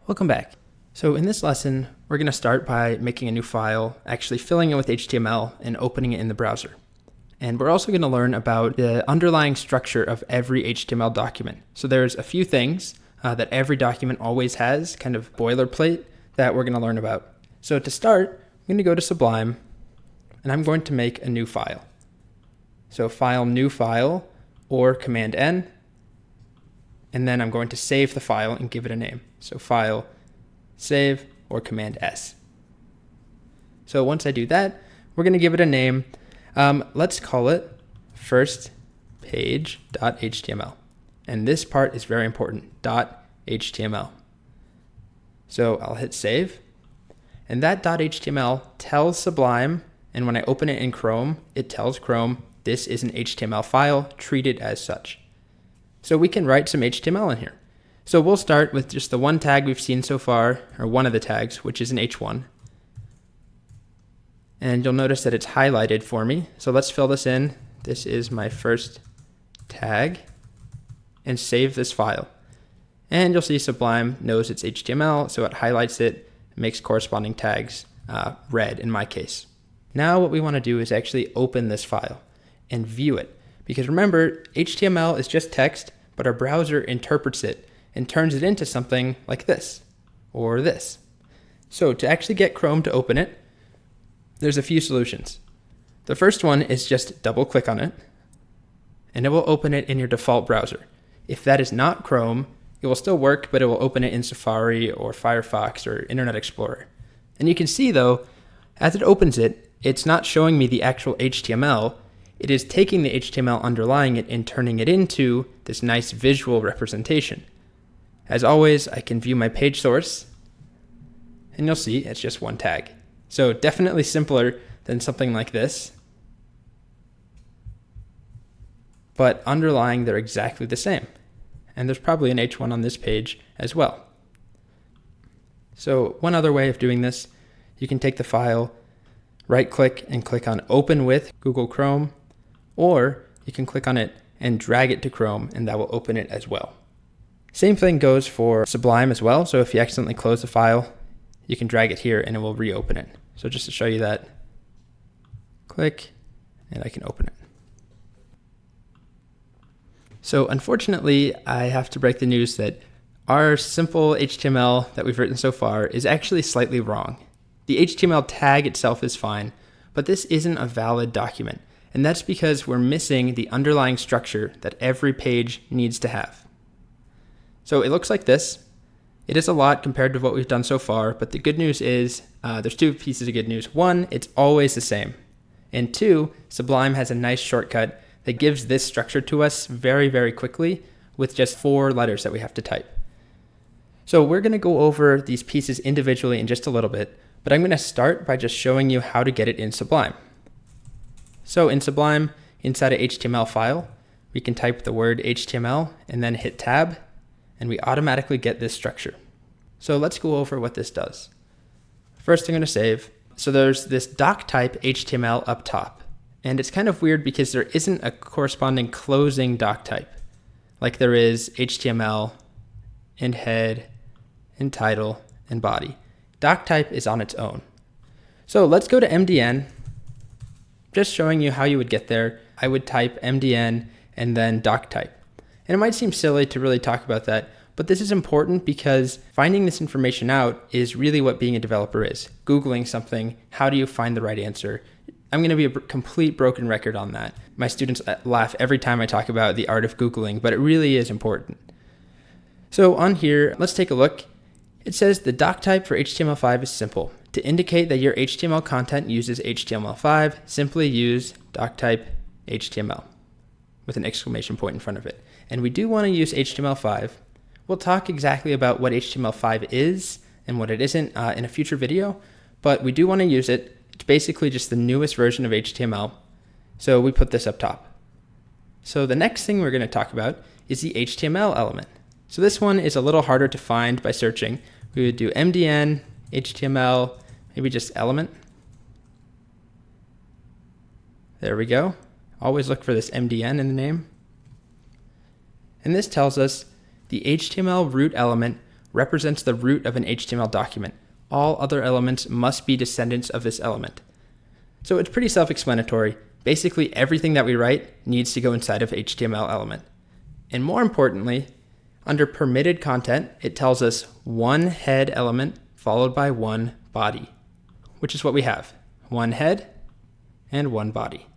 Welcome back. So in this lesson, we're going to start by making a new file, actually filling it with HTML and opening it in the browser. And we're also going to learn about the underlying structure of every HTML document. So there's a few things that every document always has, kind of boilerplate, that we're going to learn about. So to start, I'm going to go to Sublime, and I'm going to make a new file. So File, New File, or Command N, and then I'm going to save the file and give it a name. So File, Save, or Command S. So once I do that, we're going to give it a name. Let's call it firstpage.html. And this part is very important, .html. So I'll hit save. And that .html tells Sublime, and when I open it in Chrome, it tells Chrome this is an HTML file, treat it as such. So we can write some HTML in here. So we'll start with just the one tag we've seen so far, or one of the tags, which is an H1. And you'll notice that it's highlighted for me. So let's fill this in. This is my first tag, and save this file. And you'll see Sublime knows it's HTML, so it highlights it, makes corresponding tags red in my case. Now what we want to do is actually open this file and view it. Because remember, HTML is just text, but our browser interprets it and turns it into something like this, or this. So to actually get Chrome to open it, there's a few solutions. The first one is just double click on it, and it will open it in your default browser. If that is not Chrome, it will still work, but it will open it in Safari or Firefox or Internet Explorer. And you can see though, as it opens it, it's not showing me the actual HTML. It is taking the HTML underlying it and turning it into this nice visual representation. As always, I can view my page source, and you'll see it's just one tag. So definitely simpler than something like this, but underlying they're exactly the same. And there's probably an H1 on this page as well. So one other way of doing this, you can take the file, right click and click on Open with Google Chrome, or you can click on it and drag it to Chrome, and that will open it as well. Same thing goes for Sublime as well. So if you accidentally close the file, you can drag it here and it will reopen it. So just to show you that, click, and I can open it. So unfortunately, I have to break the news that our simple HTML that we've written so far is actually slightly wrong. The HTML tag itself is fine, but this isn't a valid document. And that's because we're missing the underlying structure that every page needs to have. So it looks like this. It is a lot compared to what we've done so far, but the good news is there's two pieces of good news. One, it's always the same. And two, Sublime has a nice shortcut that gives this structure to us very, very quickly with just 4 letters that we have to type. So we're going to go over these pieces individually in just a little bit, but I'm going to start by just showing you how to get it in Sublime. So in Sublime, inside an HTML file, we can type the word HTML and then hit tab, and we automatically get this structure. So let's go over what this does. First, I'm going to save. So there's this doc type HTML up top. And it's kind of weird because there isn't a corresponding closing doc type, like there is HTML and head and title and body. Doc type is on its own. So let's go to MDN. Just showing you how you would get there. I would type MDN and then doc type. And it might seem silly to really talk about that, but this is important because finding this information out is really what being a developer is. Googling something, how do you find the right answer? I'm going to be a complete broken record on that. My students laugh every time I talk about the art of Googling, but it really is important. So on here, let's take a look. It says the doc type for HTML5 is simple. To indicate that your HTML content uses HTML5, simply use doc type HTML with an exclamation point in front of it. And we do want to use HTML5. We'll talk exactly about what HTML5 is and what it isn't in a future video, but we do want to use it. It's basically just the newest version of HTML. So we put this up top. So the next thing we're going to talk about is the HTML element. So this one is a little harder to find by searching. We would do MDN, HTML, maybe just element. There we go. Always look for this MDN in the name. And this tells us the HTML root element represents the root of an HTML document. All other elements must be descendants of this element. So it's pretty self-explanatory. Basically, everything that we write needs to go inside of HTML element. And more importantly, under permitted content, it tells us one head element followed by one body, which is what we have. One head and one body.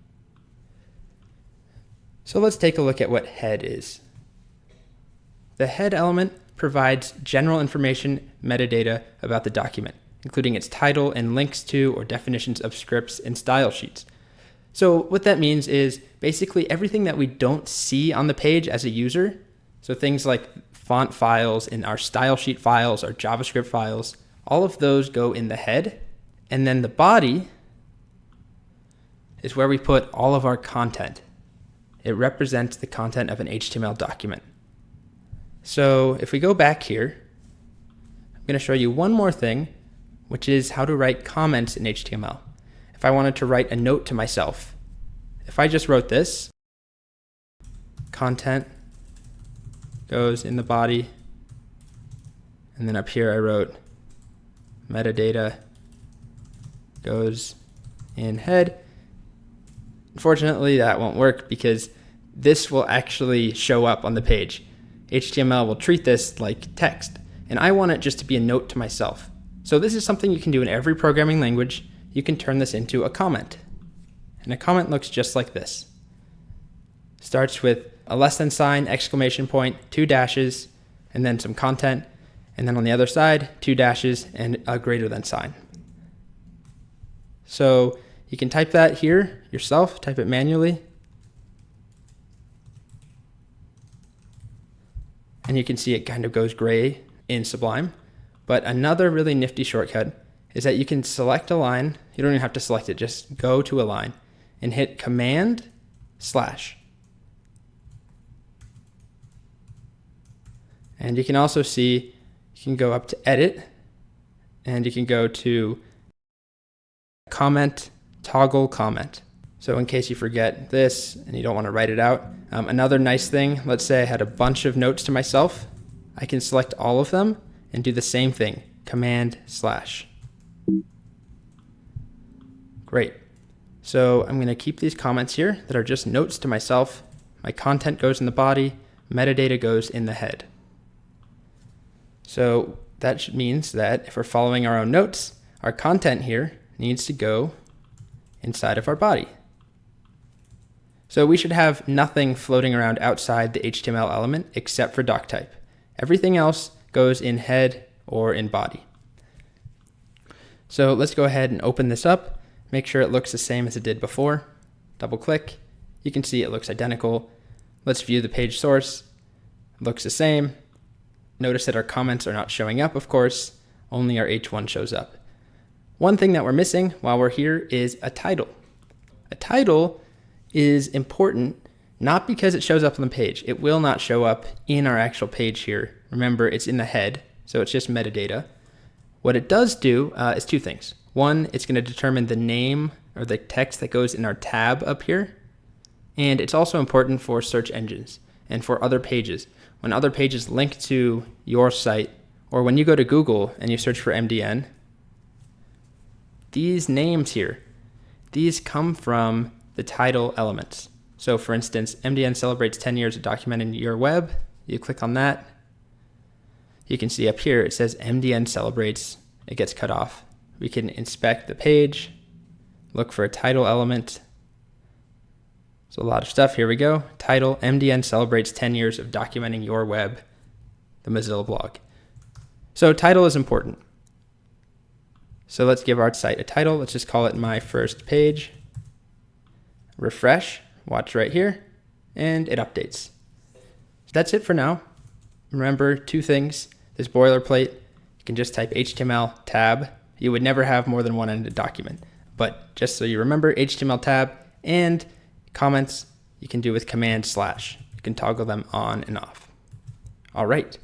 So let's take a look at what head is. The head element provides general information, metadata about the document, including its title and links to or definitions of scripts and style sheets. So what that means is basically everything that we don't see on the page as a user, so things like font files in our style sheet files, our JavaScript files, all of those go in the head. And then the body is where we put all of our content. It represents the content of an HTML document. So if we go back here, I'm going to show you one more thing, which is how to write comments in HTML. If I wanted to write a note to myself, if I just wrote this, content goes in the body, and then up here I wrote metadata goes in head. Unfortunately, that won't work because this will actually show up on the page. HTML will treat this like text, and I want it just to be a note to myself. So this is something you can do in every programming language. You can turn this into a comment. And a comment looks just like this. Starts with a less than sign, exclamation point, 2 dashes, and then some content. And then on the other side, 2 dashes and a greater than sign. So you can type that here yourself, type it manually. And you can see it kind of goes gray in Sublime. But another really nifty shortcut is that you can select a line. You don't even have to select it, just go to a line and hit Command/. And you can also see, you can go up to Edit, and you can go to Comment, Toggle Comment. So in case you forget this and you don't want to write it out, another nice thing, let's say I had a bunch of notes to myself, I can select all of them and do the same thing, Command/. Great. So I'm going to keep these comments here that are just notes to myself. My content goes in the body, metadata goes in the head. So that means that if we're following our own notes, our content here needs to go inside of our body. So we should have nothing floating around outside the HTML element except for doc type. Everything else goes in head or in body. So let's go ahead and open this up. Make sure it looks the same as it did before. Double click. You can see it looks identical. Let's view the page source. It looks the same. Notice that our comments are not showing up, of course. Only our H1 shows up. One thing that we're missing while we're here is a title. A title is important not because it shows up on the page. It will not show up in our actual page here. Remember, it's in the head, so it's just metadata. What it does do is two things. One, it's going to determine the name or the text that goes in our tab up here. And it's also important for search engines and for other pages. When other pages link to your site, or when you go to Google and you search for MDN, these names here, these come from the title elements. So for instance, MDN celebrates 10 years of documenting your web. You click on that. You can see up here, it says MDN celebrates. It gets cut off. We can inspect the page, look for a title element. So a lot of stuff. Here we go. Title, MDN celebrates 10 years of documenting your web, the Mozilla blog. So title is important. So let's give our site a title. Let's just call it My First Page. Refresh, watch right here, and it updates. So that's it for now. Remember two things. This boilerplate, you can just type HTML tab. You would never have more than one in a document. But just so you remember, HTML tab and comments you can do with Command/. You can toggle them on and off. All right.